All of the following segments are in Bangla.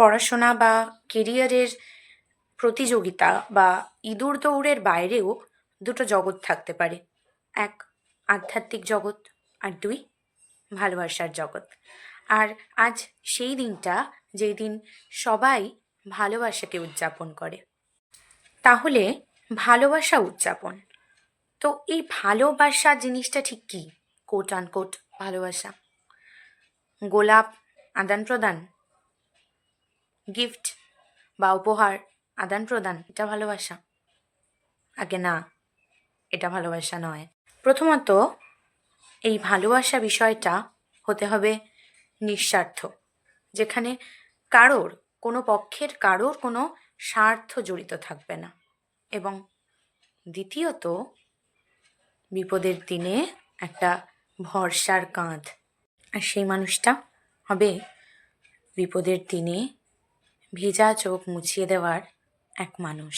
পড়াশোনা বা কেরিয়ারের প্রতিযোগিতা বা ইঁদুর দৌড়ের বাইরেও দুটো জগৎ থাকতে পারে। এক আধ্যাত্মিক জগৎ, আর দুই ভালোবাসার জগৎ। আর আজ সেই দিনটা যেই দিন সবাই ভালোবাসাকে উদযাপন করে। তাহলে ভালোবাসা উদযাপন, তো এই ভালোবাসা জিনিসটা ঠিক কী? কোট আনকোট ভালোবাসা, গোলাপ আদান প্রদান, গিফট বা উপহার আদান প্রদান, এটা ভালোবাসা? আগে না, এটা ভালোবাসা নয়। প্রথমত এই ভালোবাসা বিষয়টা হতে হবে নিঃস্বার্থ, যেখানে কোনো পক্ষের কারোর কোনো স্বার্থ জড়িত থাকবে না। এবং দ্বিতীয়ত বিপদের দিনে একটা ভরসার কাঁধ, আর সেই মানুষটা হবে বিপদের দিনে ভেজা চোখ মুছিয়ে দেওয়ার এক মানুষ।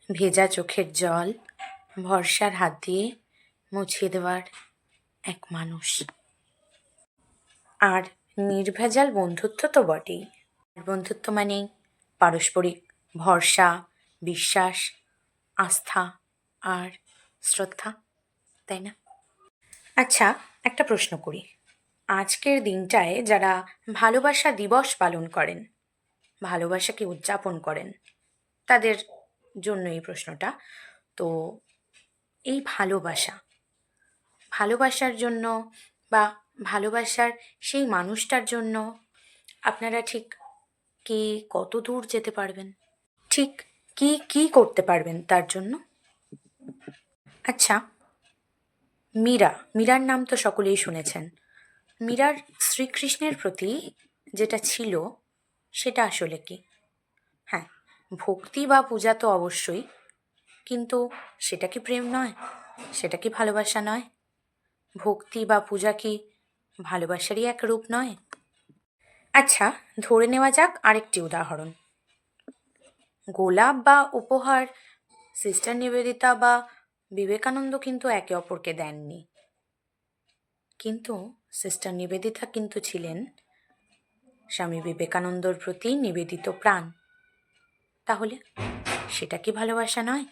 ভেজা চোখের জল ভরসার হাত দিয়ে মুছিয়ে দেওয়ার এক মানুষ। আর নির্ভেজাল বন্ধুত্ব তো বটেই। বন্ধুত্ব মানেই পারস্পরিক ভরসা, বিশ্বাস, আস্থা আর শ্রদ্ধা, তাই না? আচ্ছা, একটা প্রশ্ন করি। আজকের দিনটায় যারা ভালোবাসা দিবস পালন করেন, ভালোবাসাকে উদযাপন করেন, তাদের জন্য এই প্রশ্নটা। তো এই ভালোবাসার জন্য বা ভালোবাসার সেই মানুষটার জন্য আপনারা ঠিক কত দূর যেতে পারবেন? ঠিক কি করতে পারবেন তার জন্য? আচ্ছা, মীরার নাম তো সকলেই শুনেছেন। মীরার শ্রীকৃষ্ণের প্রতি যেটা ছিল সেটা আসলে কি? হ্যাঁ, ভক্তি বা পূজা তো অবশ্যই, কিন্তু সেটা কি প্রেম নয়? সেটা কি ভালোবাসা নয়? ভক্তি বা পূজা কি ভালোবাসারই এক রূপ নয়? আচ্ছা, ধরে নেওয়া যাক আরেকটি উদাহরণ। গোলাপ বা উপহার সিস্টার নিবেদিতা বা বিবেকানন্দ কিন্তু একে অপরকে দেননি, কিন্তু সিস্টার নিবেদিতা কিন্তু ছিলেন স্বামী বিবেকানন্দর প্রতি নিবেদিত প্রাণ। তাহলে সেটা কি ভালোবাসা নয়?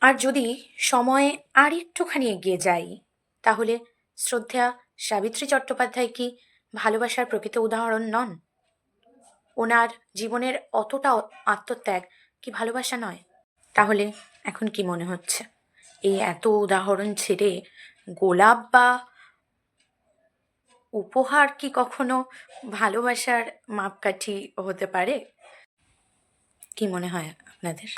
আর যদি সময়ে আর একটুখানি এগিয়ে যাই, তাহলে শ্রদ্ধেয়া সাবিত্রী চট্টোপাধ্যায় কি ভালোবাসার প্রকৃত উদাহরণ নন? ওনার জীবনের অতটা আত্মত্যাগ কি ভালোবাসা নয়? তাহলে এখন কি মনে হচ্ছে, এই এত উদাহরণ ছেড়ে গোলাপ বা উপহার কি কখনো ভালোবাসার মাপকাঠি হতে পারে? কি মনে হয় আপনাদের?